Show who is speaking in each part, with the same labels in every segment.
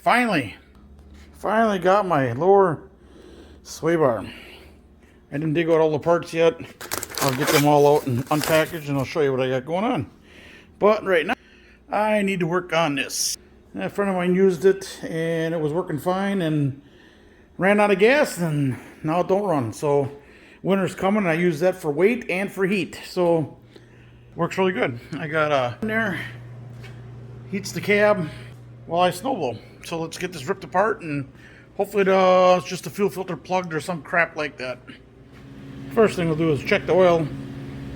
Speaker 1: finally got my lower sway bar. I didn't dig out all the parts yet. I'll get them all out and unpackaged, and I'll show you what I got going on. But right now, I need to work on this. A friend of mine used it, and it was working fine, and ran out of gas, and now it don't run. So winter's coming, and I use that for weight and for heat. So works really good. I got in there, heats the cab while I snow blow. So let's get this ripped apart, and hopefully it's just a fuel filter plugged or some crap like that. First thing we'll do is check the oil,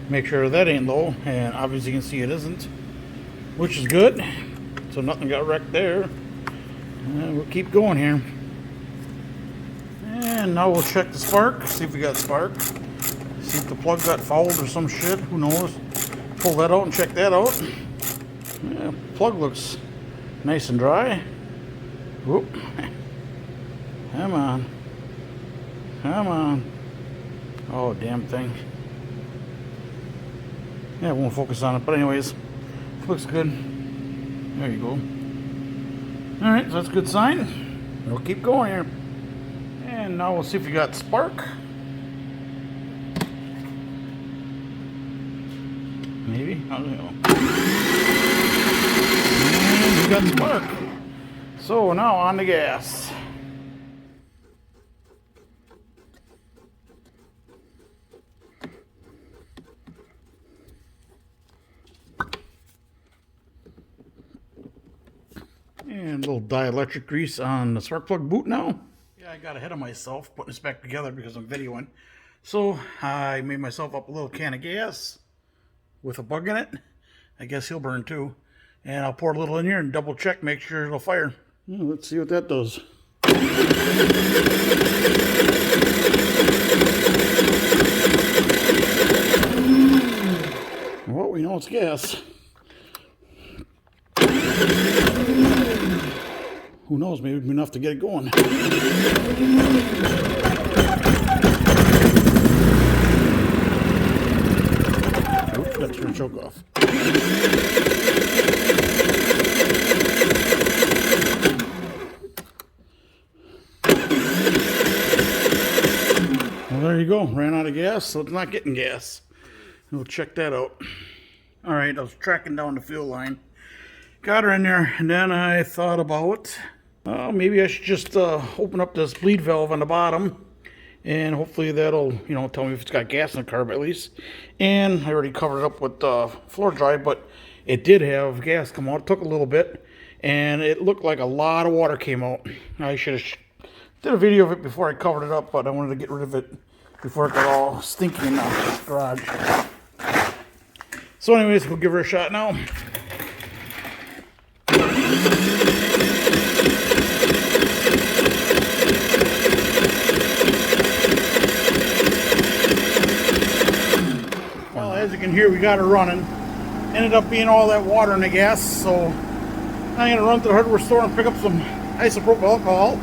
Speaker 1: make sure that ain't low, and obviously you can see it isn't, which is good. So nothing got wrecked there. And we'll keep going here. And now we'll check the spark, see if we got spark. See if the plug got fouled or some shit, who knows. Pull that out and check that out. Yeah, plug looks nice and dry. Whoop. Come on. Come on. Oh, damn thing. Yeah, it won't focus on it, but anyways, looks good. There you go. Alright, so that's a good sign. We'll keep going here. And now we'll see if we got spark. Maybe. I don't know. And we got spark. So now on the gas. And a little dielectric grease on the spark plug boot now. Yeah, I got ahead of myself putting this back together because I'm videoing. So I made myself up a little can of gas with a bug in it. I guess he'll burn too. And I'll pour a little in here and double check, make sure it'll fire. Let's see what that does. Well, we know it's gas. Who knows, maybe it'd be enough to get it going. Oops, got to turn the choke off. Well, there you go. Ran out of gas, so it's not getting gas. We'll check that out. Alright, I was tracking down the fuel line. Got her in there, and then I thought about, maybe I should just open up this bleed valve on the bottom, and hopefully that'll, tell me if it's got gas in the carb at least. And I already covered it up with floor dry, but it did have gas come out. It took a little bit, and it looked like a lot of water came out. I should have did a video of it before I covered it up, but I wanted to get rid of it before it got all stinky in the garage. So anyways, we'll give her a shot now. Well, as you can hear, we got her running. Ended up being all that water in the gas, so I'm going to run to the hardware store and pick up some isopropyl alcohol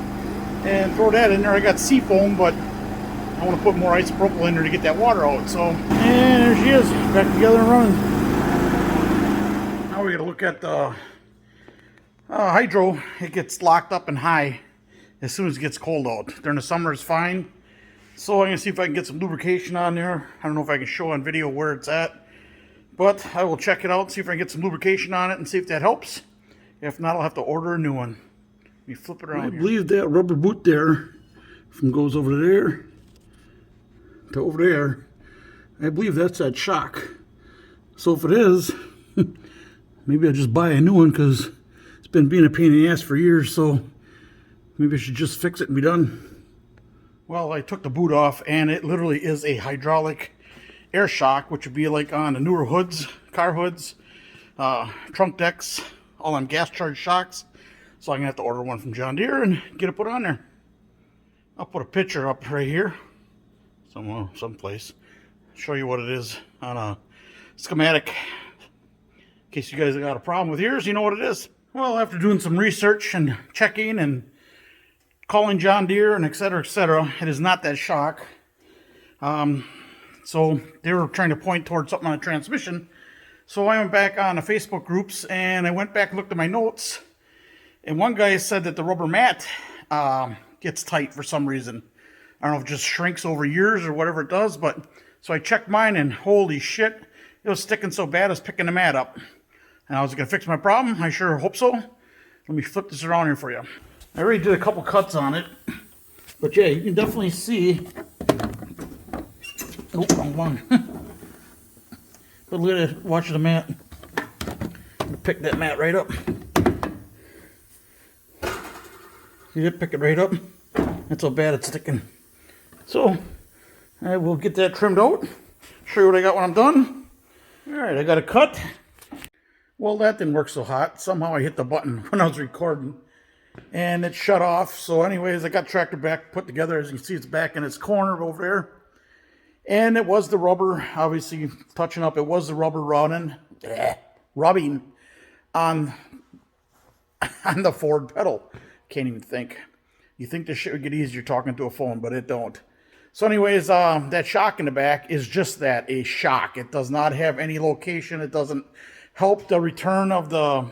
Speaker 1: and throw that in there. I got sea foam, but I want to put more isopropyl in there to get that water out. So, and there she is, back together and running. Now we got to look at the hydro. It gets locked up and high as soon as it gets cold out. During the summer it's fine. So I'm going to see if I can get some lubrication on there. I don't know if I can show on video where it's at, but I will check it out, see if I can get some lubrication on it and see if that helps. If not, I'll have to order a new one. Let me flip it around. I believe that rubber boot there goes over there to over there. I believe that's that shock. So if it is, maybe I'll just buy a new one because it's been being a pain in the ass for years. So maybe I should just fix it and be done. Well, I took the boot off, and it literally is a hydraulic air shock, which would be like on the newer hoods, car hoods, trunk decks, all on gas charged shocks. So I'm gonna have to order one from John Deere and get it put on there. I'll put a picture up right here, someplace. Show you what it is on a schematic. In case you guys got a problem with yours, you know what it is. Well, after doing some research and checking and calling John Deere and etc., it is not that shock. So they were trying to point towards something on the transmission. So I went back on the Facebook groups and I went back and looked at my notes. And one guy said that the rubber mat gets tight for some reason. I don't know if it just shrinks over years or whatever it does, but so I checked mine and holy shit, it was sticking so bad I was picking the mat up. And I was going to fix my problem. I sure hope so. Let me flip this around here for you. I already did a couple cuts on it, but yeah, you can definitely see. Oh, wrong one. But look at it, watch the mat. Pick that mat right up. See it? Pick it right up. That's how bad it's sticking. So, I will get that trimmed out. Show you what I got when I'm done. Alright, I got a cut. Well, that didn't work so hot. Somehow I hit the button when I was recording. And it shut off. So anyways, I got tractor back put together. As you can see, it's back in its corner over there. And it was the rubber, obviously touching up. It was the rubber rubbing on the forward pedal. Can't even think. You think this shit would get easier talking to a phone, but it don't. So anyways, that shock in the back is just that, a shock. It does not have any location. It doesn't help the return of the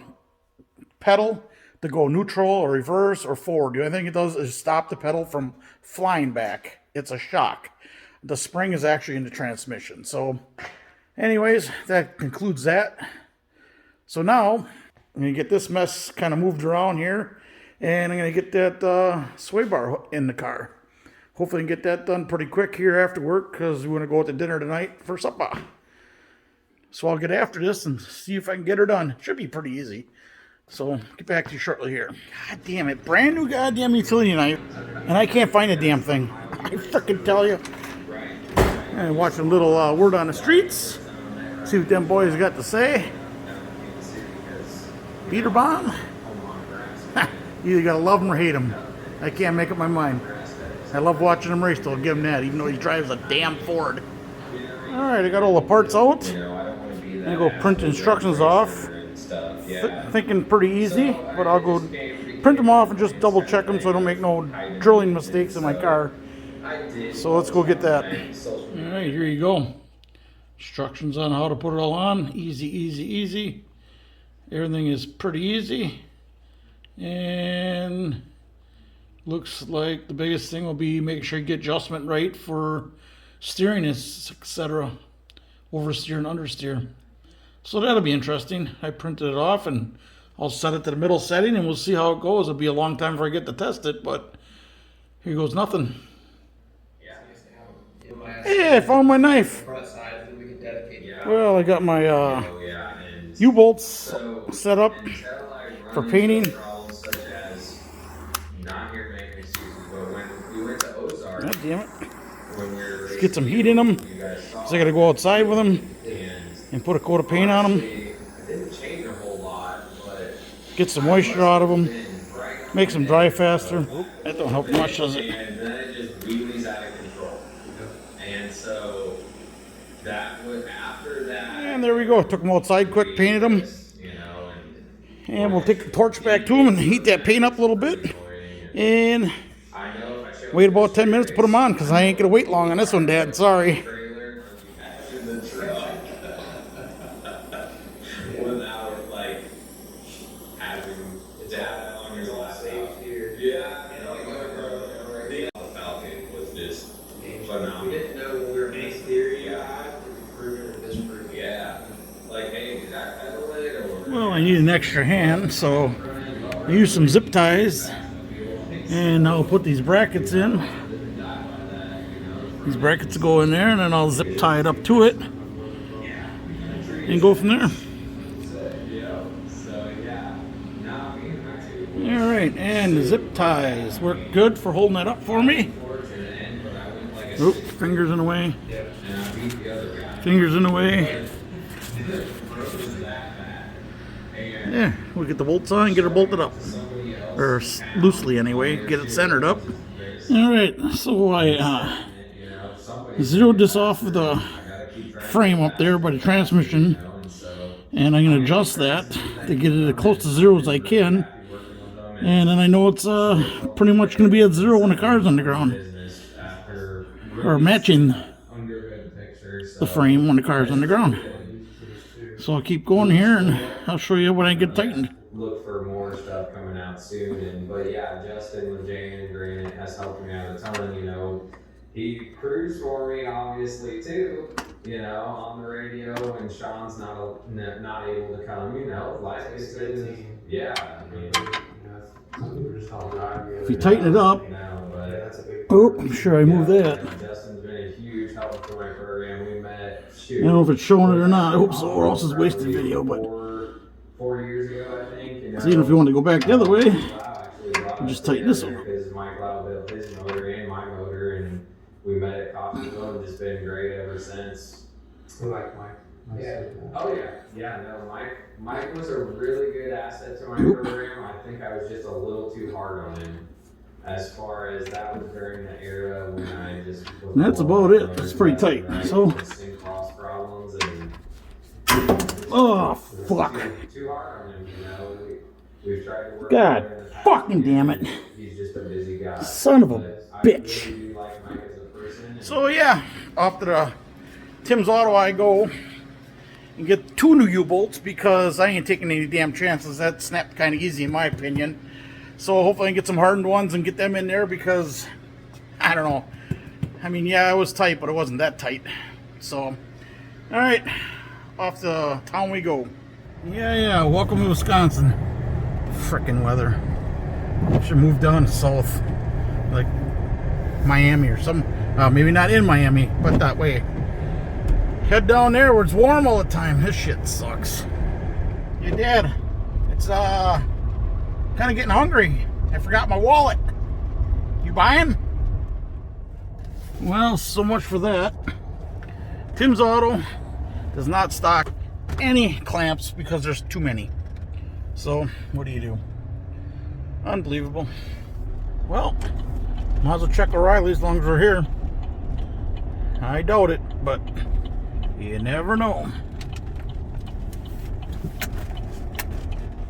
Speaker 1: pedal to go neutral or reverse or forward. The only thing it does is stop the pedal from flying back. It's a shock. The spring is actually in the transmission. So anyways, that concludes that. So now I'm going to get this mess kind of moved around here. And I'm going to get that sway bar in the car. Hopefully I can get that done pretty quick here after work because we want to go out to dinner tonight for supper. So I'll get after this and see if I can get her done. Should be pretty easy. So get back to you shortly here. God damn it. Brand new goddamn utility knife. And I can't find a damn thing. I freaking tell you. And watch a little word on the streets. See what them boys got to say. Beater bomb. You either gotta love him or hate him. I can't make up my mind. I love watching him race, so I'll give him that, even though he drives a damn Ford. Alright, I got all the parts out. I'm gonna go print instructions off. Thinking pretty easy, but I'll go print them off and just double check them so I don't make no drilling mistakes in my car. So let's go get that. Alright, here you go. Instructions on how to put it all on. Easy, easy, easy. Everything is pretty easy. And looks like the biggest thing will be making sure you get adjustment right for steering, etc. Oversteer and understeer. So that'll be interesting. I printed it off and I'll set it to the middle setting and we'll see how it goes. It'll be a long time before I get to test it, but here goes nothing. Hey, I found my knife. Well, I got my U-bolts set up for painting. God damn it. Let's get some heat in them. So I gotta go outside with them and put a coat of paint on them. Get some moisture out of them. Make them dry faster. That don't help much, does it? And there we go. Took them outside quick, painted them. And we'll take the torch back to them and heat that paint up a little bit. And wait about 10 minutes to put them on because I ain't going to wait long on this one, Dad. Sorry. Well, I need an extra hand, so I use some zip ties. And I'll put these brackets in. These brackets go in there, and then I'll zip tie it up to it and go from there. Alright, and the zip ties work good for holding that up for me. Oop, fingers in the way. Fingers in the way. Yeah, we'll get the bolts on and get her bolted up. Or loosely anyway, get it centered up. Alright, so I zeroed this off of the frame up there by the transmission. And I'm going to adjust that to get it as close to zero as I can. And then I know it's pretty much going to be at zero when the car's on the ground. Or matching the frame when the car's on the ground. So I'll keep going here and I'll show you when I get tightened.
Speaker 2: look for more stuff coming out soon. But yeah, Justin with Jane and Granite has helped me out a ton. You know, he crews for me obviously too. You know, on the radio when Sean's not able to come. You know, life is yeah. I mean, some people just don't drive.
Speaker 1: If you tighten it up.
Speaker 2: You know, but
Speaker 3: Yeah, that's a big
Speaker 1: Oh, I'm sure I moved that.
Speaker 2: Justin's been a huge help for my program. We met.
Speaker 1: I don't know if it's showing it or not. I hope so, or else it's wasted video. But
Speaker 2: 4 years ago, I think. You know,
Speaker 1: so even if you want to go back the other way,
Speaker 2: you
Speaker 1: just tighten this over.
Speaker 2: Because Mike Lau built his motor and my motor, and we met at Coffeeville and just been great ever since.
Speaker 3: We like Mike.
Speaker 2: Yeah. Oh yeah. Yeah. No, Mike was a really good asset to my program. I think I was just a little too hard on him. As far as that was during the era when I just.
Speaker 1: And that's about it. It's pretty tight.
Speaker 2: Right?
Speaker 1: So.
Speaker 2: Cross problems and.
Speaker 1: Oh fuck.
Speaker 2: Too hard on him, you know. We've tried to work.
Speaker 1: God fucking damn it.
Speaker 2: He's just a busy guy.
Speaker 1: Son of a bitch.
Speaker 2: I really do like Mike as a person.
Speaker 1: So yeah, off to the Tim's Auto I go and get 2 new U-bolts because I ain't taking any damn chances. That snapped kind of easy in my opinion. So hopefully I can get some hardened ones and get them in there because, I don't know. I mean, yeah, it was tight, but it wasn't that tight. So, alright, off to town we go. Yeah, welcome to Wisconsin. Frickin' weather. Should move down south, like Miami or some, maybe not in Miami, but that way. Head down there where it's warm all the time. This shit sucks. Hey, Dad, it's kind of getting hungry. I forgot my wallet. You buying? Well, so much for that. Tim's Auto does not stock any clamps because there's too many. So, what do? Unbelievable. Well, might as well check O'Reilly as long as we're here. I doubt it, but you never know.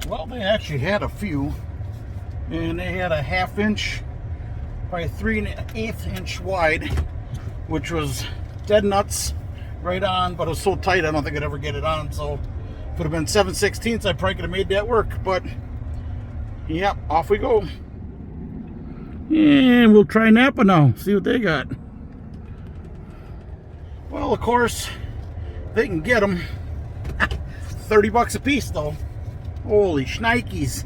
Speaker 1: Well, they actually had a few, and they had a 1/2 inch by 3 1/8 inch wide, which was dead nuts, right on, but it was so tight I don't think I'd ever get it on. So if it would have been 7/16, I probably could have made that work. But yep, off we go, and we'll try Napa now, see what they got. Well, of course they can get them. 30 bucks a piece though. Holy shnikes.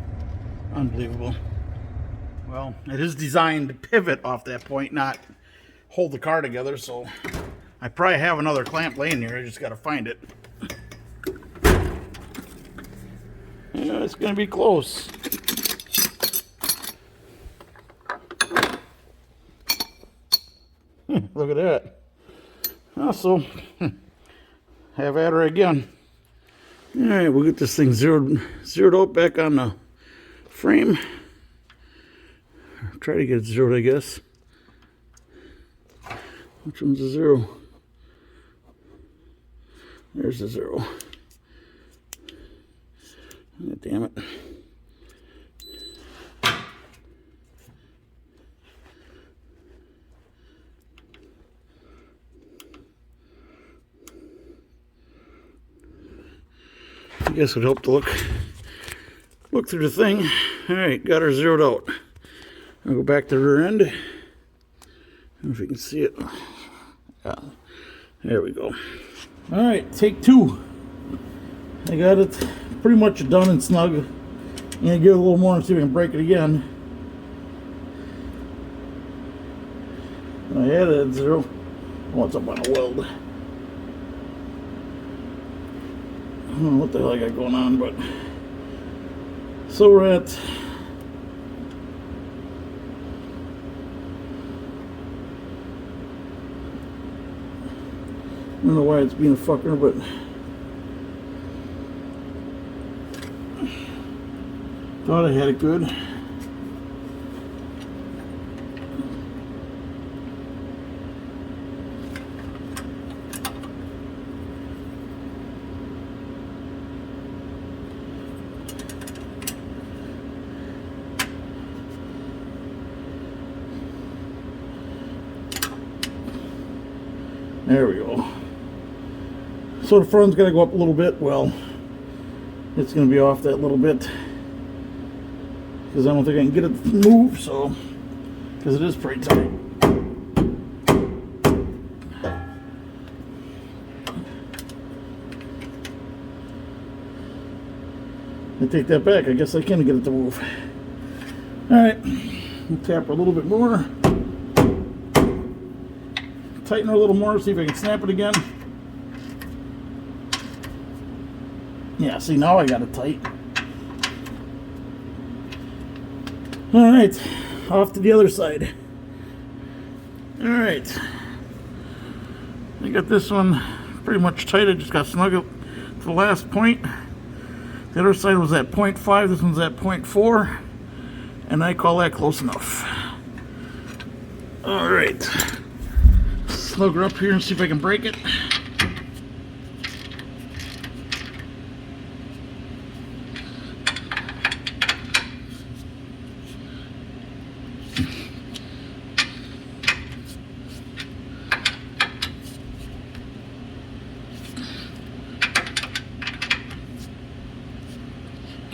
Speaker 1: Unbelievable. Well, it is designed to pivot off that point, not hold the car together, so I probably have another clamp laying here. I just got to find it. Yeah, it's going to be close. Look at that. Also, have at her again. Alright, we'll get this thing zeroed out back on the frame. Try to get it zeroed, I guess. Which one's the 0? There's the 0. God damn it. I guess it would help to look through the thing. Alright, got her zeroed out. I'll go back to the rear end. I don't know if you can see it. Yeah, there we go. Alright, take 2. I got it pretty much done and snug. I'm gonna give it a little more and see if I can break it again. I had it at 0. Oh, it's up on a weld. I don't know what the hell I got going on, but so we're at I don't know why it's being a fucker, but thought I had it good. There we go. So the front's got to go up a little bit. Well, it's going to be off that little bit. because I don't think I can get it to move, so, because it is pretty tight. I take that back. I guess I can get it to move. Alright, we'll tap her a little bit more. Tighten her a little more, see if I can snap it again. Yeah, see, now I got it tight. Alright, off to the other side. Alright. I got this one pretty much tight. I just got snug up to the last point. The other side was at 0.5, this one's at 0.4, and I call that close enough. Alright, snug her up here and see if I can break it.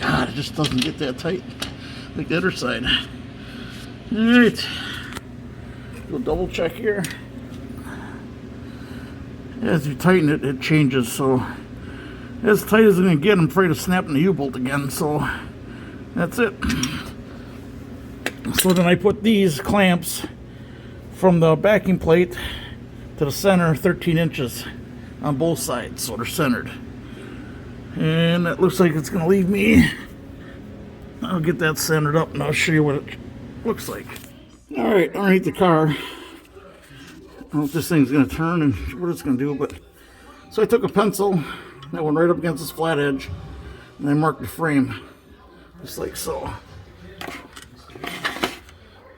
Speaker 1: God, it just doesn't get that tight like the other side. Alright, do a double check here. As you tighten it, it changes, so as tight as I'm going to get, I'm afraid of snapping the U-bolt again, so that's it. So then I put these clamps from the backing plate to the center 13 inches on both sides, so they're centered. And that looks like it's going to leave me. I'll get that centered up and I'll show you what it looks like. Alright, underneath the car, I don't know if this thing's going to turn and what it's going to do, but so I took a pencil that went right up against this flat edge and I marked the frame just like so.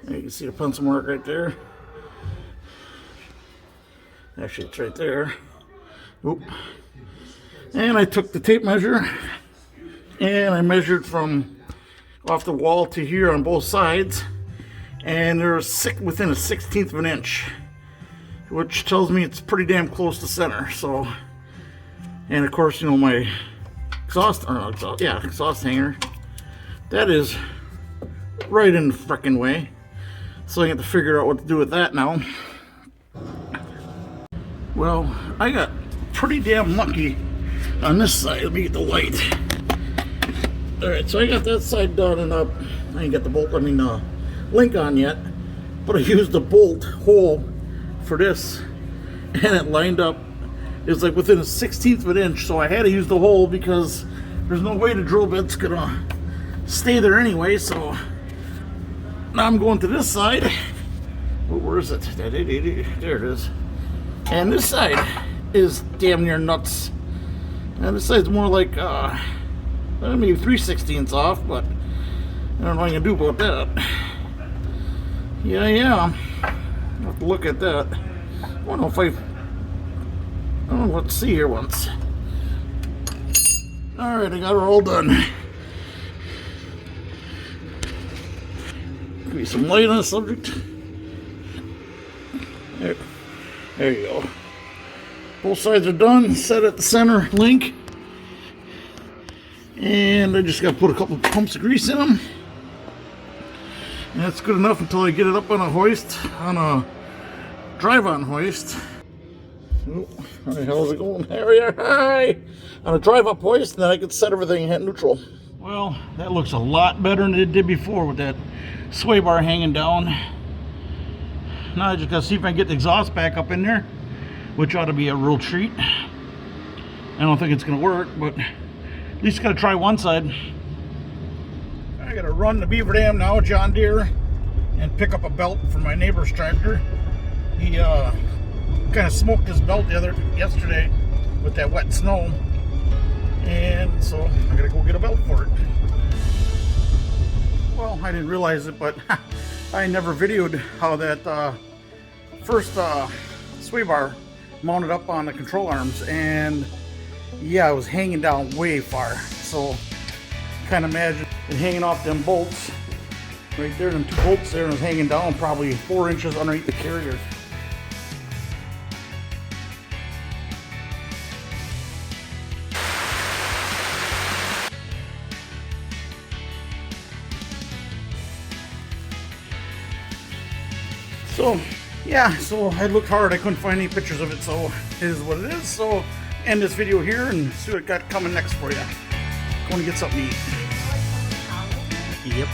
Speaker 1: You can see the pencil mark right there. Actually, it's right there. Oop. And I took the tape measure and I measured from off the wall to here on both sides, and they're within a 1/16 of an inch, which tells me it's pretty damn close to center. So, and of course, you know, my exhaust hanger, that is right in the frickin' way. So I have to figure out what to do with that now. Well, I got pretty damn lucky on this side. Let me get the light. Alright, so I got that side done and up. I ain't got the link on yet, but I used the bolt hole for this and it lined up. It's like within a 1/16 of an inch, so I had to use the hole because there's no way the drill bit's gonna stay there anyway. So now I'm going to this side. Where is it? There it is. And this side is damn near nuts. And this side's more like maybe 3/16 off, but I don't know what I'm gonna do about that. Yeah. I'll have to look at that. I don't know what to see here once. Alright, I got her all done. Give me some light on the subject. There you go. Both sides are done, set at the center link. And I just got to put a couple pumps of grease in them. And that's good enough until I get it up on a hoist, on a drive-on hoist. Oh, how the hell is it going? There we are. Hi! On a drive-up hoist, and then I can set everything at neutral. Well, that looks a lot better than it did before with that sway bar hanging down. Now I just got to see if I can get the exhaust back up in there, which ought to be a real treat. I don't think it's going to work, but at least got to try one side. I got to run the beaver dam now, John Deere, and pick up a belt for my neighbor's tractor. He kind of smoked his belt yesterday with that wet snow, and so I got to go get a belt for it. Well, I didn't realize it, but I never videoed how that first sway bar mounted up on the control arms, and yeah, it was hanging down way far. So kind of imagine it hanging off them bolts right there, them two bolts there, and it was hanging down probably 4 inches underneath the carrier. So yeah, so I looked hard, I couldn't find any pictures of it, so it is what it is. So end this video here and see what I got coming next for you. Going to get something to eat. Yep.